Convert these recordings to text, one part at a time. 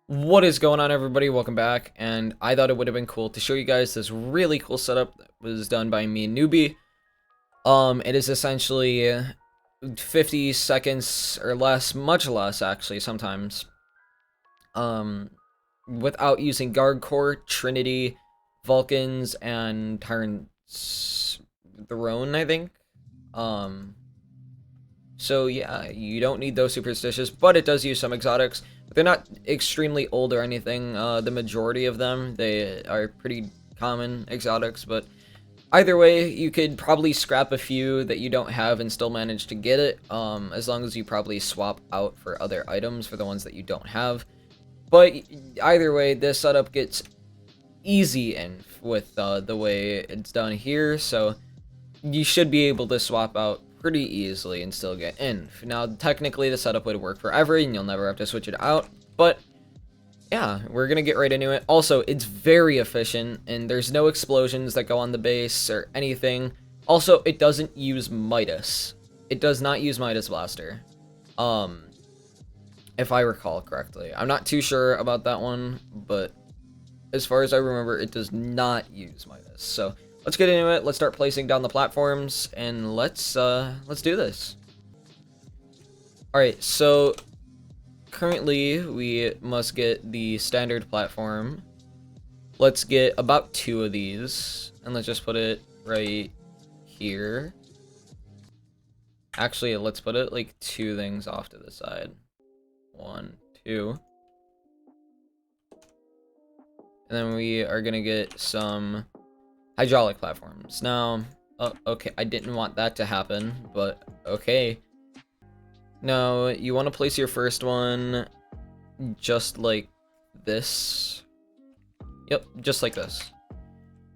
What is going on, everybody? Welcome back. And I thought it would have been cool to show you guys this really cool setup that was done by me, newbie. It is essentially 50 seconds or less, much less actually sometimes. Without using GARG core, Trinity, Vulcans, and Tyrants Throne, I think. So yeah, you don't need those superstitious, but it does use some exotics. But they're not extremely old or anything. The majority of them, they are pretty common exotics, but either way, you could probably scrap a few that you don't have and still manage to get it, as long as you probably swap out for other items for the ones that you don't have. But either way, this setup gets easy in with the way it's done here, so you should be able to swap out pretty easily and still get in. Now, technically, the setup would work forever, and you'll never have to switch it out, but yeah, we're gonna get right into it. Also, it's very efficient, and there's no explosions that go on the base or anything. Also, it doesn't use Midas. It does not use Midas Blaster. If I recall correctly. I'm not too sure about that one, but as far as I remember, it does not use Midas. So let's get into it. Let's start placing down the platforms, and let's do this. All right, so currently we must get the standard platform. Let's get about 2 of these, and let's just put it right here. Actually, let's put it like 2 things off to the side. 1, 2. And then we are gonna get some hydraulic platforms. Now, okay, I didn't want that to happen, but okay. Now, you want to place your first one just like this. Yep, just like this.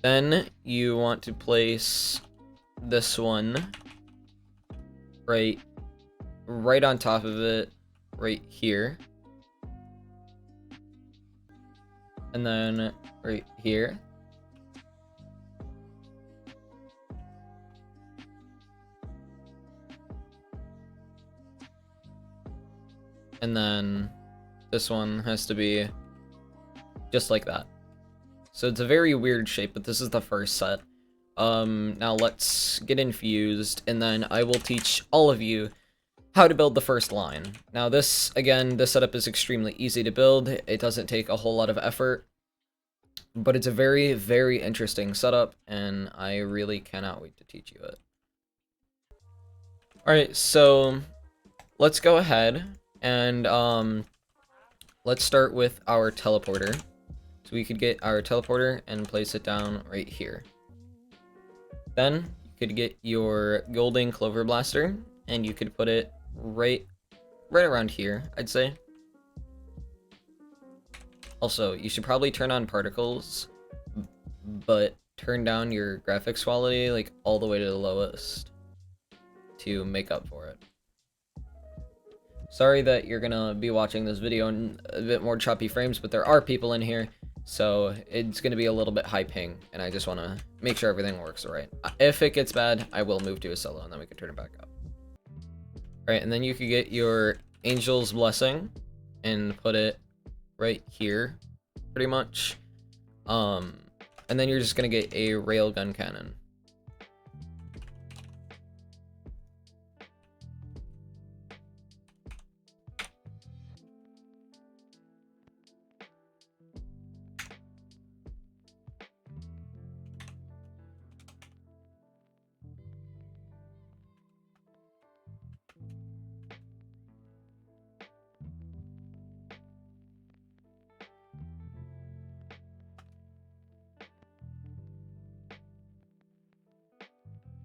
Then you want to place this one right on top of it, right here. And then right here. And then this one has to be just like that. So it's a very weird shape, but this is the first set. Now let's get infused, and then I will teach all of you how to build the first line. Now this, again, this setup is extremely easy to build. It doesn't take a whole lot of effort, but it's a very, very interesting setup, and I really cannot wait to teach you it. Alright, so let's go ahead and let's start with our teleporter. So we could get our teleporter and place it down right here. Then you could get your golden clover blaster, and you could put it right around here, I'd say. Also, you should probably turn on particles, but turn down your graphics quality like all the way to the lowest to make up for it. Sorry that you're gonna be watching this video in a bit more choppy frames, but there are people in here, so it's gonna be a little bit high ping, and I just want to make sure everything works right. If it gets bad, I will move to a solo, and then we can turn it back up. Alright, and then you could get your Angel's Blessing and put it right here, pretty much. And then you're just gonna get a railgun cannon.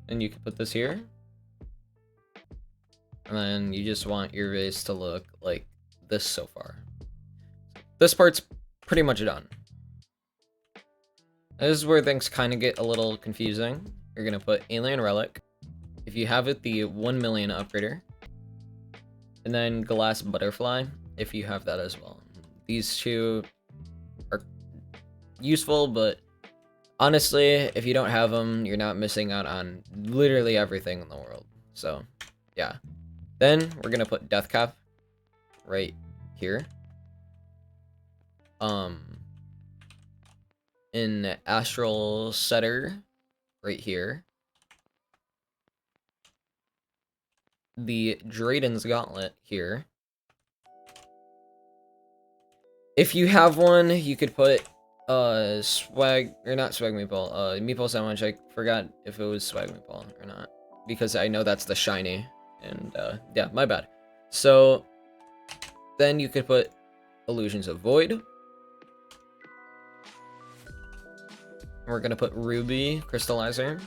And you can put this here. And then you just want your base to look like this so far. This part's pretty much done. This is where things kind of get a little confusing. You're going to put Alien Relic. If you have it, the 1 million upgrader. And then Glass Butterfly, if you have that as well. These two are useful, but honestly, if you don't have them, you're not missing out on literally everything in the world. So, yeah. Then we're going to put Death Cap right here. in Astral Setter right here, the Drayden's Gauntlet here. If you have one, you could put swag, or not swag meatball, meatball sandwich. I forgot if it was swag meatball or not, because I know that's the shiny, and yeah, my bad. So then you could put Illusions of Void. We're gonna put Ruby Crystallizer.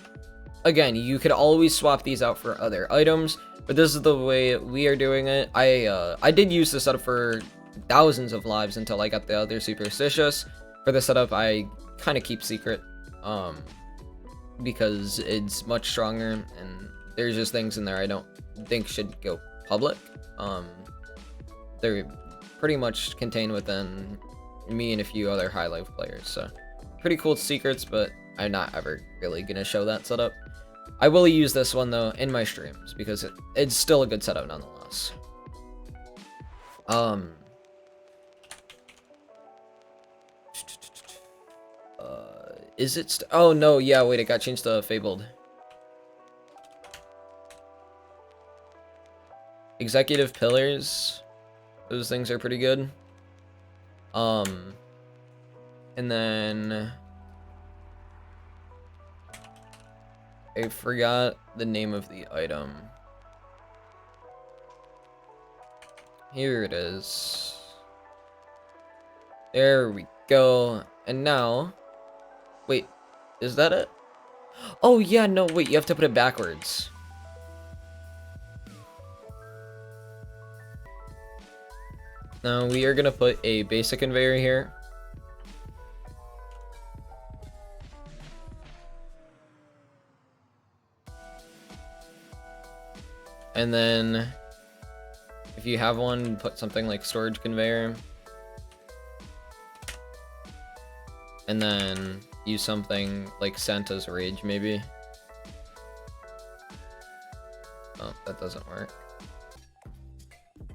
Again, you could always swap these out for other items, but this is the way we are doing it. I did use this setup for thousands of lives until I got the other Superstitious. For the setup, I kind of keep secret, because it's much stronger, and there's just things in there I don't think should go public. They're pretty much contained within me and a few other high life players, so pretty cool secrets, but I'm not ever really gonna show that setup. I will use this one though in my streams because it's still a good setup nonetheless. Is it oh no, yeah, wait, it got changed to Fabled. Executive Pillars, those things are pretty good. And then I forgot the name of the item. Here it is. There we go. And now, wait, is that it? Oh yeah, no, wait, you have to put it backwards. Now we are gonna put a basic conveyor here. And then if you have one, put something like storage conveyor. And then use something like Santa's Rage, maybe. Oh, that doesn't work.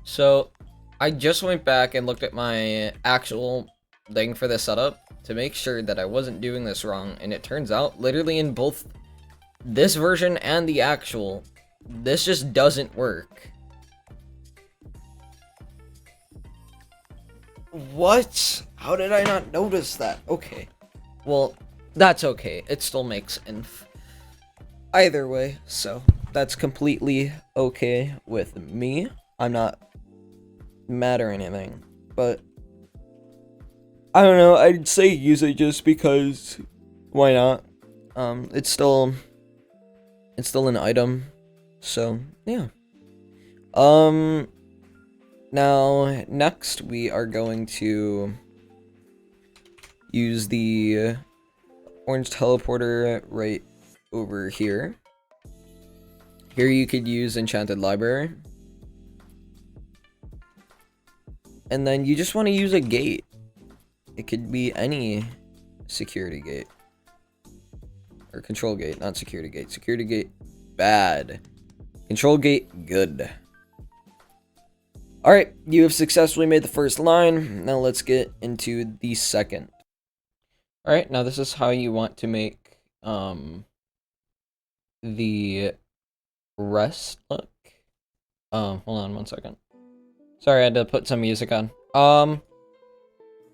So I just went back and looked at my actual thing for the setup to make sure that I wasn't doing this wrong, and it turns out literally in both this version and the actual, this just doesn't work. What? How did I not notice that? Okay. Well, that's okay. It still makes INF. Either way, so that's completely okay with me. I'm not mad or anything, but I don't know, I'd say use it just because why not? It's still an item, so yeah. Now next we are going to use the orange teleporter right over here. Here you could use Enchanted Library. And then you just want to use a gate. It could be any security gate. Or control gate, not security gate. Security gate, bad. Control gate, good. Alright, you have successfully made the first line. Now let's get into the second. Alright, now this is how you want to make the rest look. Hold on one second. Sorry, I had to put some music on.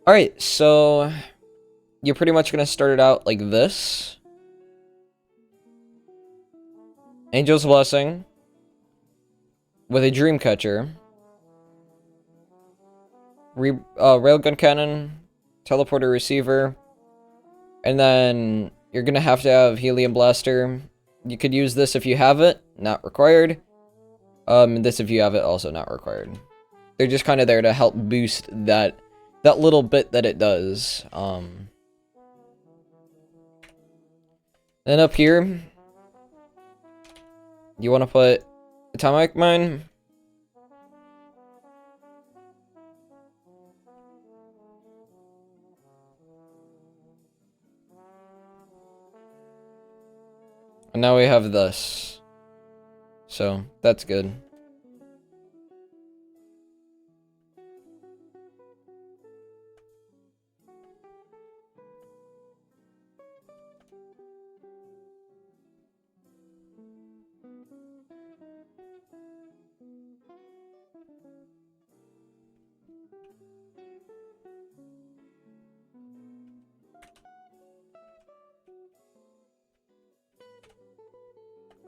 Alright, so you're pretty much gonna start it out like this. Angel's Blessing with a Dreamcatcher. Railgun Cannon, Teleporter Receiver, and then you're gonna have to have Helium Blaster. You could use this if you have it, not required. This if you have it, also not required. They're just kind of there to help boost that little bit that it does. Then up here, you want to put Atomic Mine. And now we have this. So, that's good.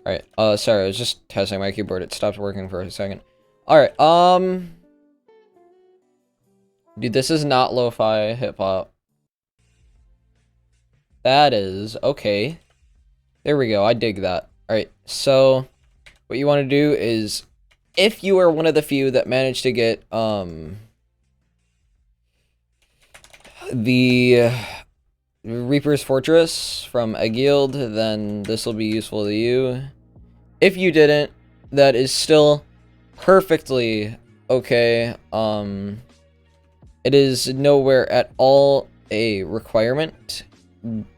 Alright, sorry, I was just testing my keyboard. It stopped working for a second. Alright, dude, this is not lo-fi hip-hop. That is, okay. There we go, I dig that. Alright, so, what you want to do is, if you are one of the few that managed to get, the Reaper's Fortress from Egg Yield, then this will be useful to you. If you didn't, that is still perfectly okay. It is nowhere at all a requirement,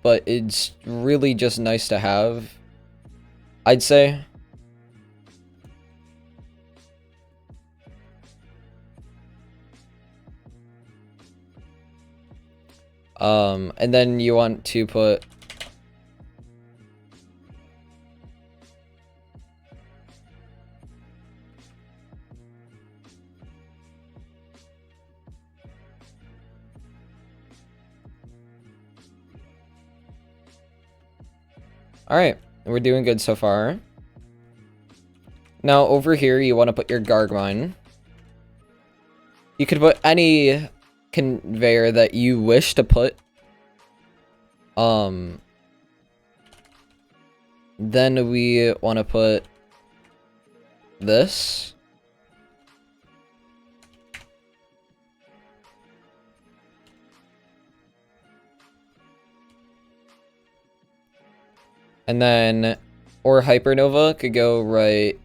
but it's really just nice to have, I'd say. And then you want to put alright, we're doing good so far. Now over here you want to put your GARG mine. You could put any conveyor that you wish to put. Then we want to put this. And then, or Hypernova could go right.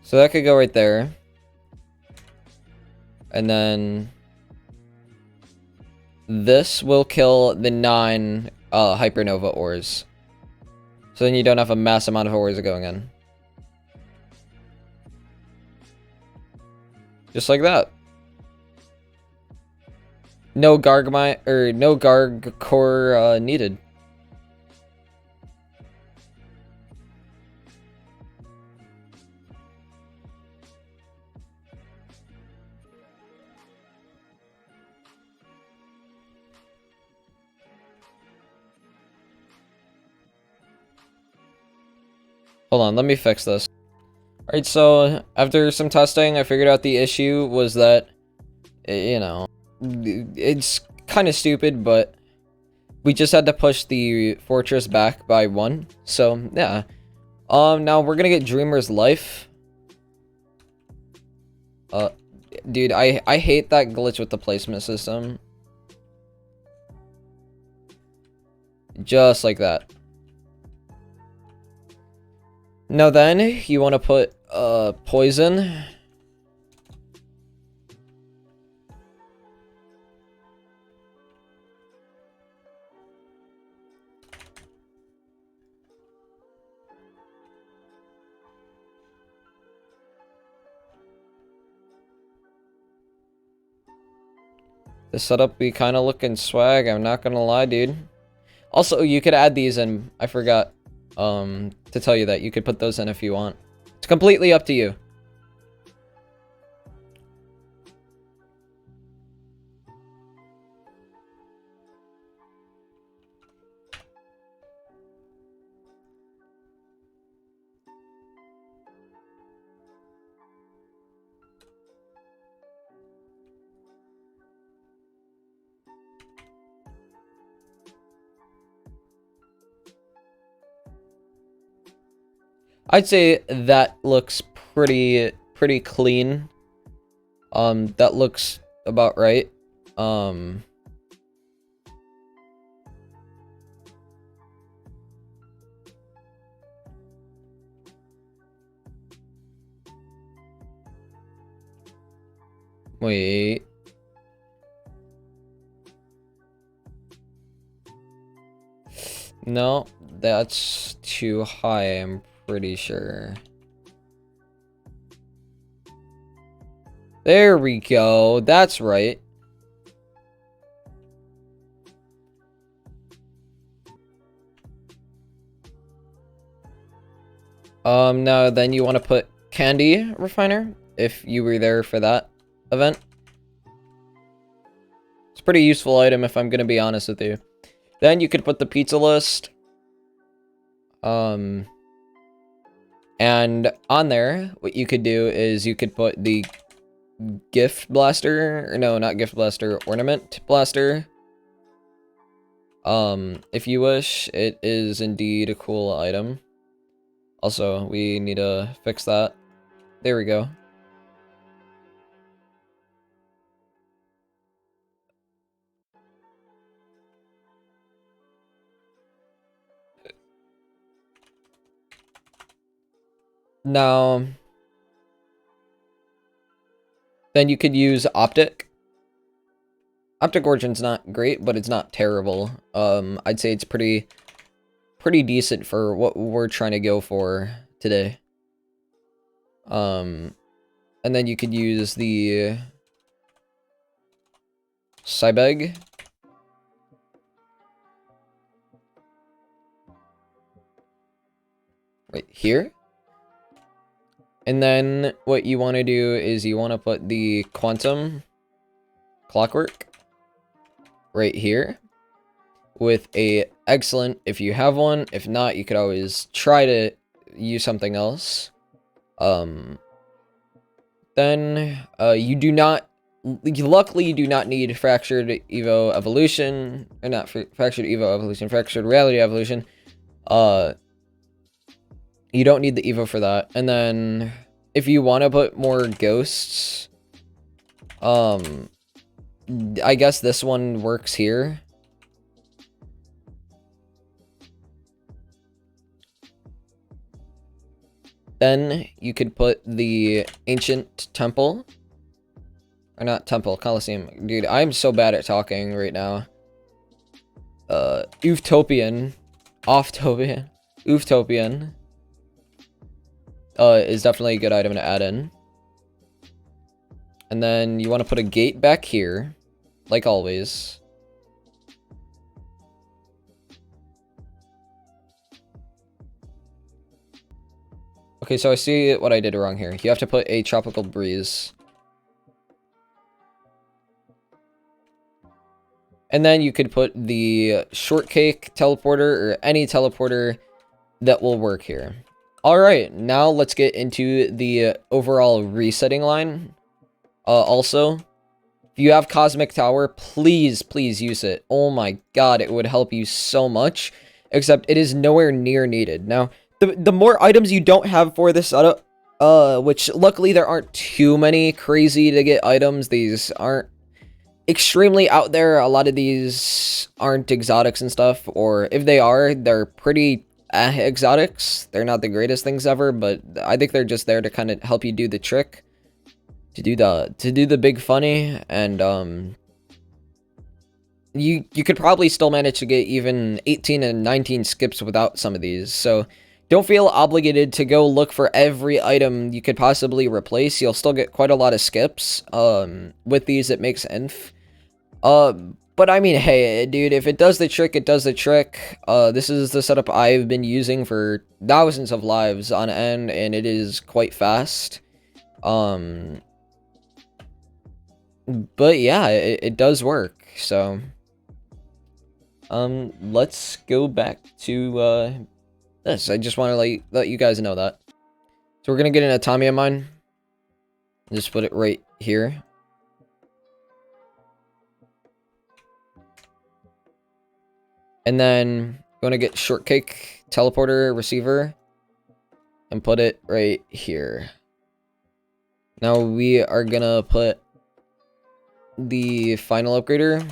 So that could go right there. And then this will kill the 9 Hypernova ores. So then you don't have a mass amount of ores going in. Just like that. No Garg mine, or no Garg core needed. Hold on, let me fix this. Alright, so after some testing, I figured out the issue was that, you know, it's kind of stupid, but we just had to push the fortress back by 1. So, yeah. Now we're gonna get Dreamer's Life. Dude, I hate that glitch with the placement system. Just like that. Now then, you want to put, poison. The setup be kind of looking swag, I'm not gonna lie, dude. Also, you could add these in. I forgot, to tell you that. You could put those in if you want. It's completely up to you. I'd say that looks pretty clean. That looks about right. Wait. No, that's too high, I'm pretty sure. There we go. That's right. Now then you want to put candy refiner. if you were there for that event. It's a pretty useful item if I'm gonna be honest with you. Then you could put the pizza list. And on there, what you could do is you could put the gift blaster, or no, not gift blaster, ornament blaster. If you wish, it is indeed a cool item. Also, we need to fix that. There we go. Now, then you could use Optic. Optic Origin's not great, but it's not terrible. I'd say it's pretty decent for what we're trying to go for today. And then you could use the Cybeg. Right here. And then what you want to do is you want to put the Quantum Clockwork right here with a excellent if you have one. If not, you could always try to use something else. Then you do not, luckily you do not need Fractured Evo Evolution, or not Fractured Evo Evolution, Fractured Reality Evolution. You don't need the Evo for that. And then if you want to put more ghosts, I guess this one works here. Then you could put the Ancient Temple. Or not Temple, Coliseum. Dude, I'm so bad at talking right now. Ooftopian. Offtopian. Ooftopian. Is definitely a good item to add in. And then you want to put a gate back here. Like always. Okay, so I see what I did wrong here. You have to put a Tropical Breeze. And then you could put the Shortcake teleporter, or any teleporter that will work here. Alright, now let's get into the overall resetting line. Also, if you have Cosmic Tower, please use it. Oh my god, it would help you so much. Except it is nowhere near needed. Now, the more items you don't have for this setup, which luckily there aren't too many crazy to get items. These aren't extremely out there. A lot of these aren't exotics and stuff, or if they are, they're pretty exotics. They're not the greatest things ever, but I think they're just there to kind of help you do the trick, to do the big funny. And you could probably still manage to get even 18 and 19 skips without some of these. So don't feel obligated to go look for every item you could possibly replace. You'll still get quite a lot of skips with these. It makes INF. But I mean, hey, dude, if it does the trick, it does the trick. This is the setup I've been using for thousands of lives on end, and it is quite fast. But yeah, it does work. So, let's go back to, this. I just want to let you guys know that. So we're gonna get an Atomia mine. Just put it right here. And then going to get Shortcake teleporter receiver and put it right here. Now we are gonna put the final upgrader.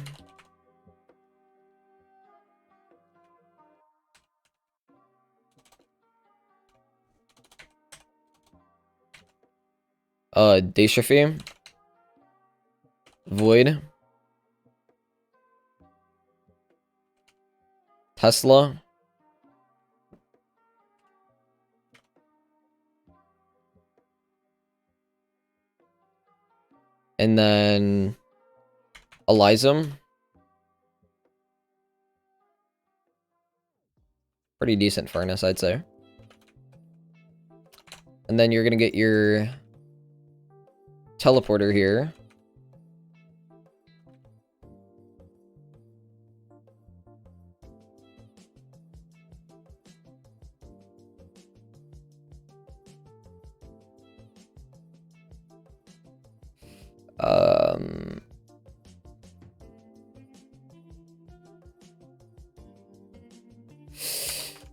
Dystrophy. Void. Tesla. And then Elysium. Pretty decent furnace, I'd say. And then you're gonna get your teleporter here.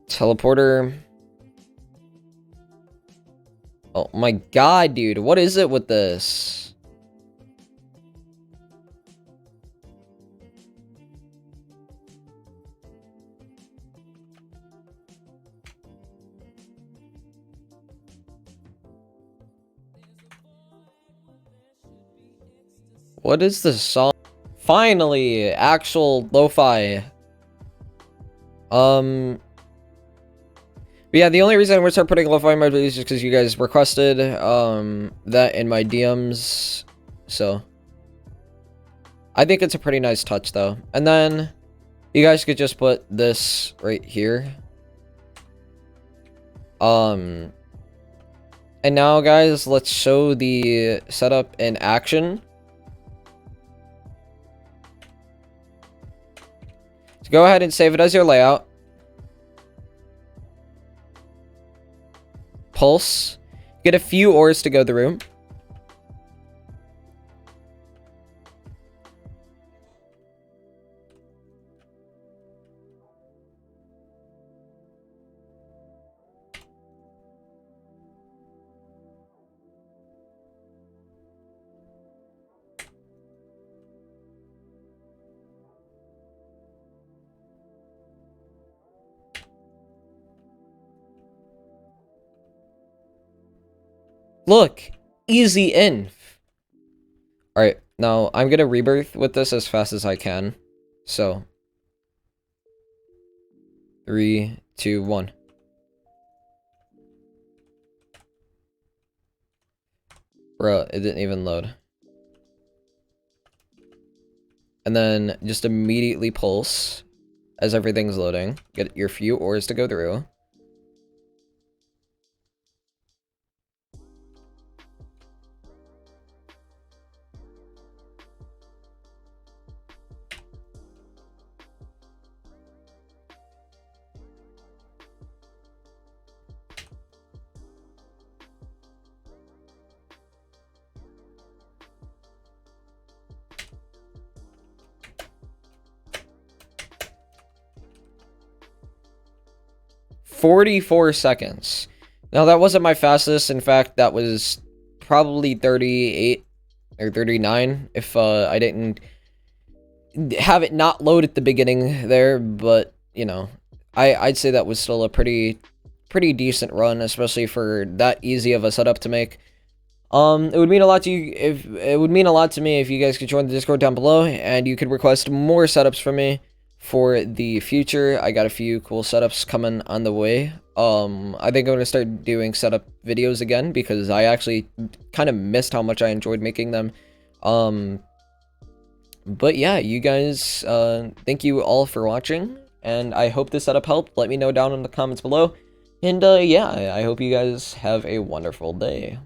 Teleporter. Oh my god, dude. What is it with this? What is the song? Finally, actual lo-fi. But yeah, the only reason I'm gonna start putting lo-fi in my videos is just because you guys requested that in my DMs. So I think it's a pretty nice touch though. And then you guys could just put this right here. And now guys, let's show the setup in action. So go ahead and save it as your layout. Pulse. Get a few ores to go through. Look, easy INF. Alright, now I'm gonna rebirth with this as fast as I can. So, 3, 2, 1. Bruh, it didn't even load. And then just immediately pulse as everything's loading. Get your few ores to go through. "44 seconds. Now, that wasn't my fastest. In fact, that was probably 38 or 39 if I didn't have it not load at the beginning there. But, you know, I'd say that was still a pretty decent run, especially for that easy of a setup to make. It would mean a lot to you if it would mean a lot to me if you guys could join the Discord down below and you could request more setups from me for the future. I got a few cool setups coming on the way. I think I'm gonna start doing setup videos again because I actually kind of missed how much I enjoyed making them. But yeah, you guys, thank you all for watching, and I hope this setup helped. Let me know down in the comments below. And yeah, I hope you guys have a wonderful day.